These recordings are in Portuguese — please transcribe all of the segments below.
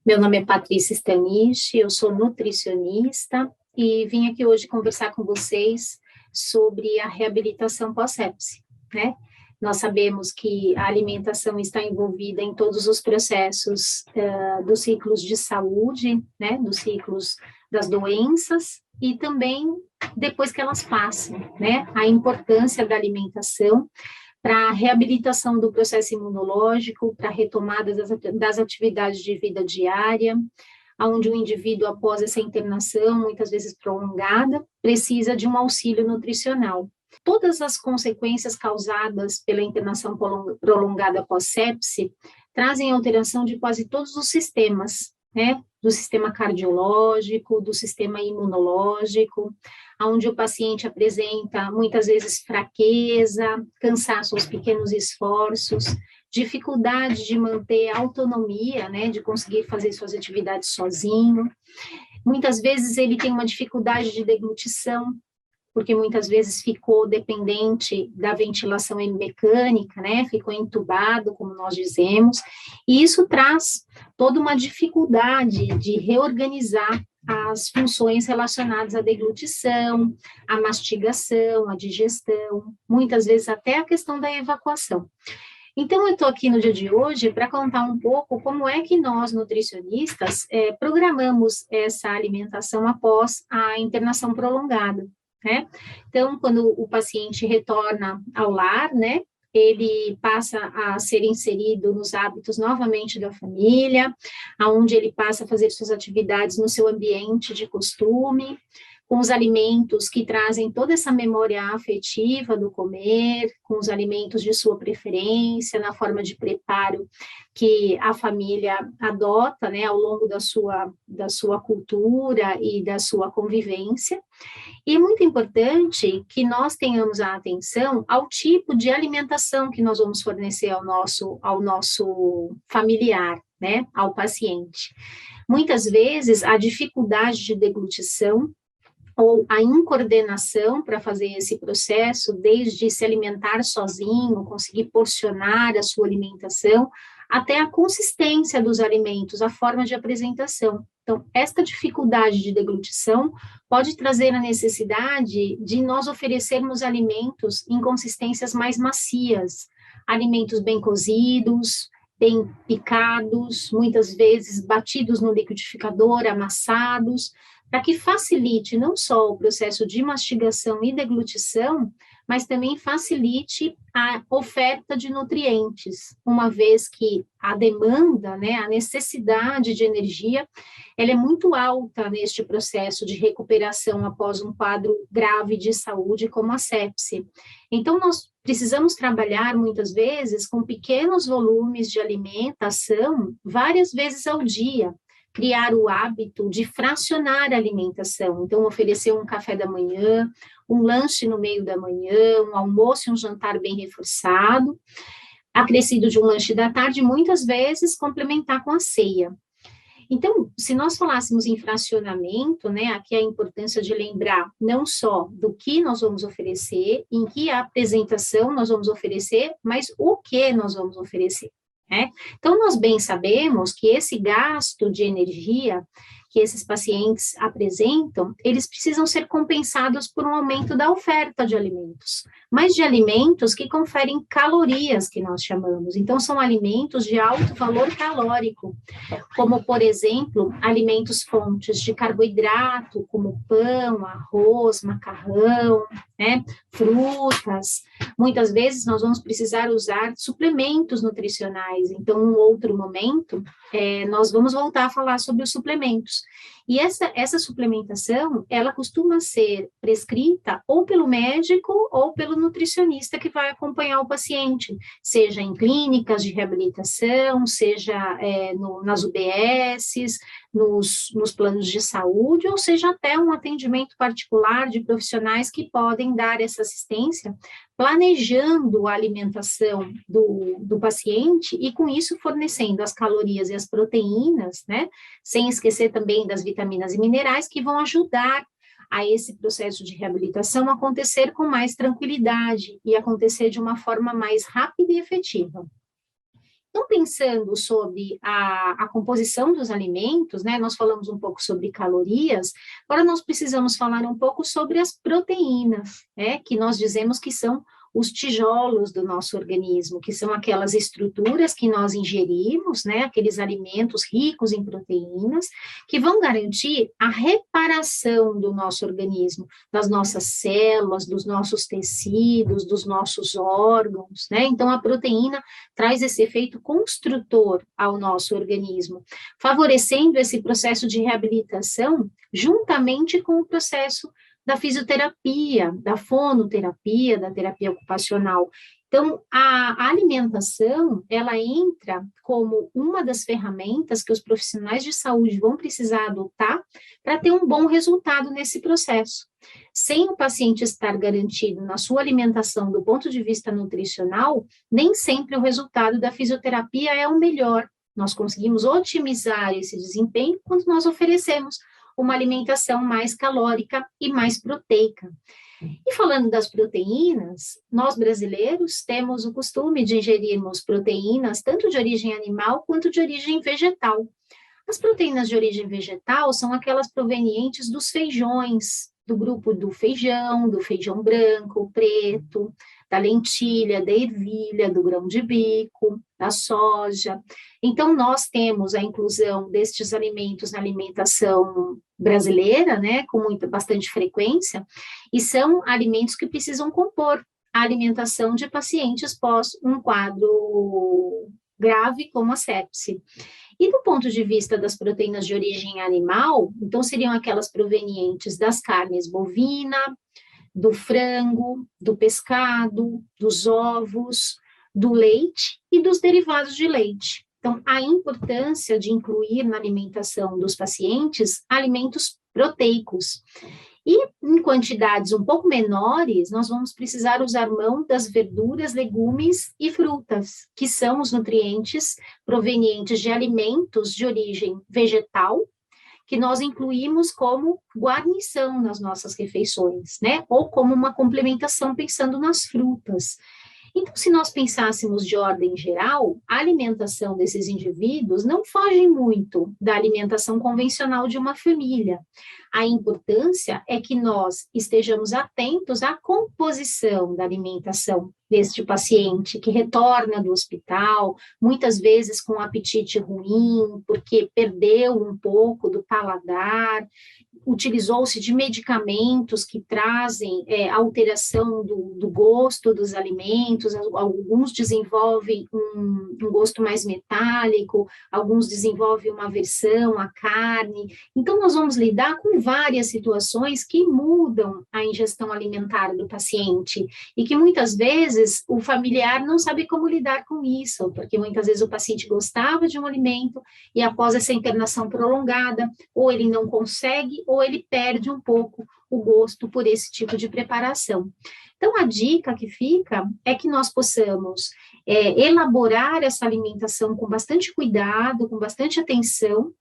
Meu nome é Patrícia Stanisch, eu sou nutricionista e vim aqui hoje conversar com vocês sobre a reabilitação pós-sepse, né? Nós sabemos que a alimentação está envolvida em todos os processos dos ciclos de saúde, né? Dos ciclos das doenças e também depois que elas passam, né? A importância da alimentação para a reabilitação do processo imunológico, para a retomada das atividades de vida diária, onde o indivíduo, após essa internação, muitas vezes prolongada, precisa de um auxílio nutricional. Todas as consequências causadas pela internação prolongada pós-sepse trazem alteração de quase todos os sistemas, né? Do sistema cardiológico, do sistema imunológico, onde o paciente apresenta muitas vezes fraqueza, cansaço aos pequenos esforços, dificuldade de manter a autonomia, né, de conseguir fazer suas atividades sozinho. Muitas vezes ele tem uma dificuldade de deglutição, porque muitas vezes ficou dependente da ventilação mecânica, né, ficou entubado, como nós dizemos, e isso traz toda uma dificuldade de reorganizar as funções relacionadas à deglutição, à mastigação, à digestão, muitas vezes até a questão da evacuação. Então, eu estou aqui no dia de hoje para contar um pouco como é que nós, nutricionistas, programamos essa alimentação após a internação prolongada, né? Então, quando o paciente retorna ao lar, né, ele passa a ser inserido nos hábitos novamente da família, aonde ele passa a fazer suas atividades no seu ambiente de costume, com os alimentos que trazem toda essa memória afetiva do comer, com os alimentos de sua preferência, na forma de preparo que a família adota, né, ao longo da sua cultura e da sua convivência. E é muito importante que nós tenhamos a atenção ao tipo de alimentação que nós vamos fornecer ao nosso familiar, né, ao paciente. Muitas vezes, a dificuldade de deglutição ou a incoordenação para fazer esse processo, desde se alimentar sozinho, conseguir porcionar a sua alimentação, até a consistência dos alimentos, a forma de apresentação. Então, esta dificuldade de deglutição pode trazer a necessidade de nós oferecermos alimentos em consistências mais macias, alimentos bem cozidos, bem picados, muitas vezes batidos no liquidificador, amassados, para que facilite não só o processo de mastigação e deglutição, mas também facilite a oferta de nutrientes, uma vez que a demanda, né, a necessidade de energia, ela é muito alta neste processo de recuperação após um quadro grave de saúde como a sepse. Então, nós precisamos trabalhar muitas vezes com pequenos volumes de alimentação, várias vezes ao dia, criar o hábito de fracionar a alimentação, então oferecer um café da manhã, um lanche no meio da manhã, um almoço e um jantar bem reforçado, acrescido de um lanche da tarde, muitas vezes complementar com a ceia. Então, se nós falássemos em fracionamento, né, aqui a importância de lembrar não só do que nós vamos oferecer, em que apresentação nós vamos oferecer, mas o que nós vamos oferecer. Né? Então, nós bem sabemos que esse gasto de energia que esses pacientes apresentam, eles precisam ser compensados por um aumento da oferta de alimentos, mas de alimentos que conferem calorias, que nós chamamos. Então, são alimentos de alto valor calórico, como, por exemplo, alimentos fontes de carboidrato, como pão, arroz, macarrão, né, frutas. Muitas vezes nós vamos precisar usar suplementos nutricionais, então, num outro momento, nós vamos voltar a falar sobre os suplementos. E essa suplementação, ela costuma ser prescrita ou pelo médico ou pelo nutricionista que vai acompanhar o paciente, seja em clínicas de reabilitação, seja nas UBSs, nos planos de saúde, ou seja até um atendimento particular de profissionais que podem dar essa assistência, planejando a alimentação do paciente e, com isso, fornecendo as calorias e as proteínas, né, sem esquecer também das vitaminas e minerais que vão ajudar a esse processo de reabilitação acontecer com mais tranquilidade e acontecer de uma forma mais rápida e efetiva. Então, pensando sobre a composição dos alimentos, né, nós falamos um pouco sobre calorias, agora nós precisamos falar um pouco sobre as proteínas, né, que nós dizemos que são os tijolos do nosso organismo, que são aquelas estruturas que nós ingerimos, né, aqueles alimentos ricos em proteínas, que vão garantir a reparação do nosso organismo, das nossas células, dos nossos tecidos, dos nossos órgãos, né? Então, a proteína traz esse efeito construtor ao nosso organismo, favorecendo esse processo de reabilitação juntamente com o processo da fisioterapia, da fonoterapia, da terapia ocupacional. Então, a alimentação, ela entra como uma das ferramentas que os profissionais de saúde vão precisar adotar para ter um bom resultado nesse processo. Sem o paciente estar garantido na sua alimentação do ponto de vista nutricional, nem sempre o resultado da fisioterapia é o melhor. Nós conseguimos otimizar esse desempenho quando nós oferecemos uma alimentação mais calórica e mais proteica. E falando das proteínas, nós brasileiros temos o costume de ingerirmos proteínas tanto de origem animal quanto de origem vegetal. As proteínas de origem vegetal são aquelas provenientes dos feijões, do grupo do feijão branco, preto, da lentilha, da ervilha, do grão de bico, da soja. Então, nós temos a inclusão destes alimentos na alimentação brasileira, né, com bastante frequência, e são alimentos que precisam compor a alimentação de pacientes pós um quadro grave como a sepse. E do ponto de vista das proteínas de origem animal, então seriam aquelas provenientes das carnes bovina, do frango, do pescado, dos ovos, do leite e dos derivados de leite. Então, a importância de incluir na alimentação dos pacientes alimentos proteicos. E em quantidades um pouco menores, nós vamos precisar usar mão das verduras, legumes e frutas, que são os nutrientes provenientes de alimentos de origem vegetal, que nós incluímos como guarnição nas nossas refeições, né? Ou como uma complementação pensando nas frutas. Então, se nós pensássemos de ordem geral, a alimentação desses indivíduos não foge muito da alimentação convencional de uma família. A importância é que nós estejamos atentos à composição da alimentação deste paciente que retorna do hospital, muitas vezes com apetite ruim, porque perdeu um pouco do paladar, utilizou-se de medicamentos que trazem alteração do gosto dos alimentos, alguns desenvolvem um gosto mais metálico, alguns desenvolvem uma aversão à carne. Então, nós vamos lidar com várias situações que mudam a ingestão alimentar do paciente e que muitas vezes o familiar não sabe como lidar com isso, porque muitas vezes o paciente gostava de um alimento e após essa internação prolongada, ou ele não consegue, ou ele perde um pouco o gosto por esse tipo de preparação. Então, a dica que fica é que nós possamos elaborar essa alimentação com bastante cuidado, com bastante atenção,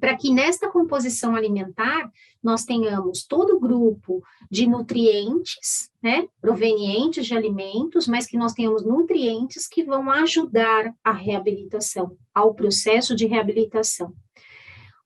para que nesta composição alimentar nós tenhamos todo o grupo de nutrientes, né, provenientes de alimentos, mas que nós tenhamos nutrientes que vão ajudar a reabilitação, ao processo de reabilitação.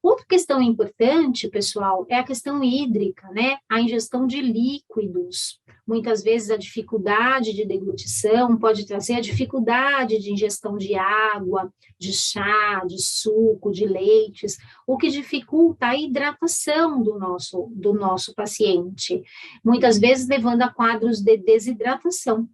Outra questão importante, pessoal, é a questão hídrica, né? A ingestão de líquidos. Muitas vezes a dificuldade de deglutição pode trazer a dificuldade de ingestão de água, de chá, de suco, de leites, o que dificulta a hidratação do nosso paciente, muitas vezes levando a quadros de desidratação.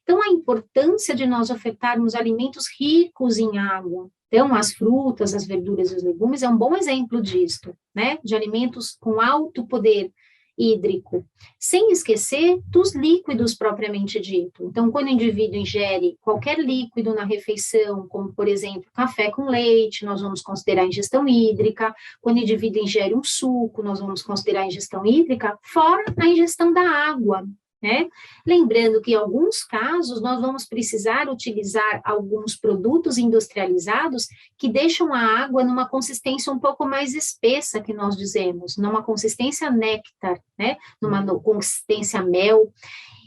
Então, a importância de nós ofertarmos alimentos ricos em água. Então, as frutas, as verduras e os legumes é um bom exemplo disto, né? De alimentos com alto poder hídrico, sem esquecer dos líquidos propriamente dito. Então, quando o indivíduo ingere qualquer líquido na refeição, como, por exemplo, café com leite, nós vamos considerar ingestão hídrica. Quando o indivíduo ingere um suco, nós vamos considerar ingestão hídrica, fora a ingestão da água, né? Lembrando que em alguns casos nós vamos precisar utilizar alguns produtos industrializados que deixam a água numa consistência um pouco mais espessa, que nós dizemos, numa consistência néctar, né? Numa consistência mel.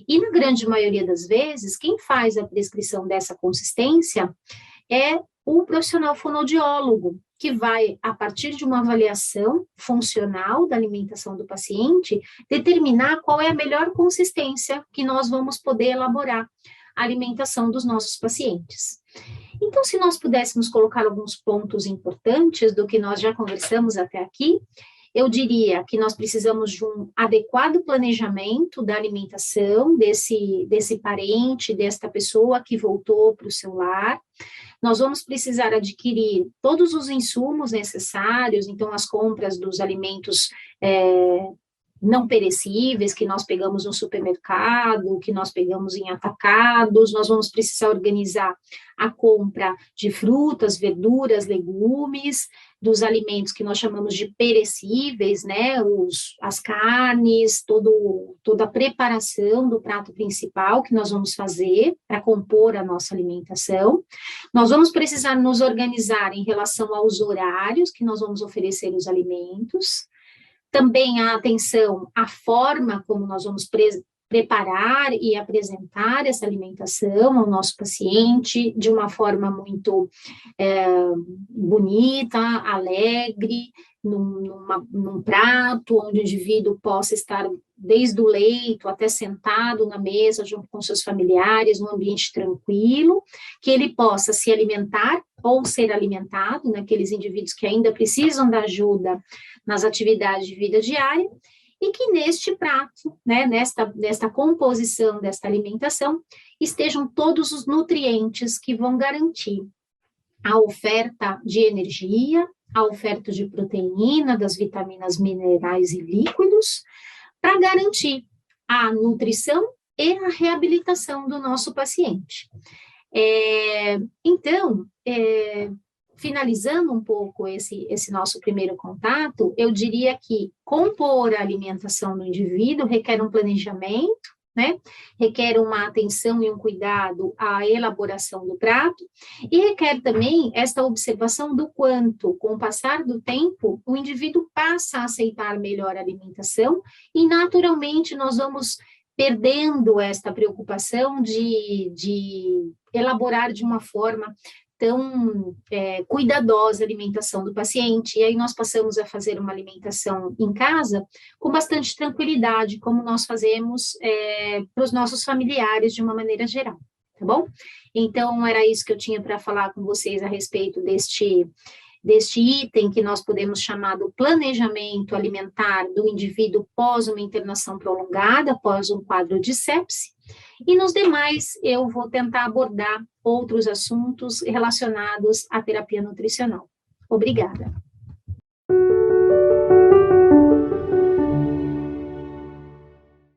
E na grande maioria das vezes, quem faz a prescrição dessa consistência é o profissional fonoaudiólogo, que vai, a partir de uma avaliação funcional da alimentação do paciente, determinar qual é a melhor consistência que nós vamos poder elaborar a alimentação dos nossos pacientes. Então, se nós pudéssemos colocar alguns pontos importantes do que nós já conversamos até aqui, eu diria que nós precisamos de um adequado planejamento da alimentação desse parente, desta pessoa que voltou para o seu lar. Nós vamos precisar adquirir todos os insumos necessários, então as compras dos alimentos não perecíveis que nós pegamos no supermercado, que nós pegamos em atacados, nós vamos precisar organizar a compra de frutas, verduras, legumes, dos alimentos que nós chamamos de perecíveis, né, as carnes, toda a preparação do prato principal que nós vamos fazer para compor a nossa alimentação. Nós vamos precisar nos organizar em relação aos horários que nós vamos oferecer os alimentos, também a atenção à forma como nós vamos preparar e apresentar essa alimentação ao nosso paciente de uma forma muito bonita, alegre, num prato onde o indivíduo possa estar desde o leito até sentado na mesa junto com seus familiares, num ambiente tranquilo, que ele possa se alimentar ou ser alimentado, naqueles indivíduos que ainda precisam da ajuda nas atividades de vida diária, e que neste prato, né, nesta composição desta alimentação, estejam todos os nutrientes que vão garantir a oferta de energia, a oferta de proteína, das vitaminas, minerais e líquidos, para garantir a nutrição e a reabilitação do nosso paciente. Então, finalizando um pouco esse nosso primeiro contato, eu diria que compor a alimentação do indivíduo requer um planejamento, né? Requer uma atenção e um cuidado à elaboração do prato, e requer também esta observação do quanto, com o passar do tempo, o indivíduo passa a aceitar melhor a alimentação, e naturalmente nós vamos perdendo esta preocupação de elaborar de uma forma tão cuidadosa a alimentação do paciente, e aí nós passamos a fazer uma alimentação em casa com bastante tranquilidade, como nós fazemos para os nossos familiares de uma maneira geral, tá bom? Então, era isso que eu tinha para falar com vocês a respeito deste item que nós podemos chamar do planejamento alimentar do indivíduo pós uma internação prolongada, após um quadro de sepse. E nos demais, eu vou tentar abordar outros assuntos relacionados à terapia nutricional. Obrigada.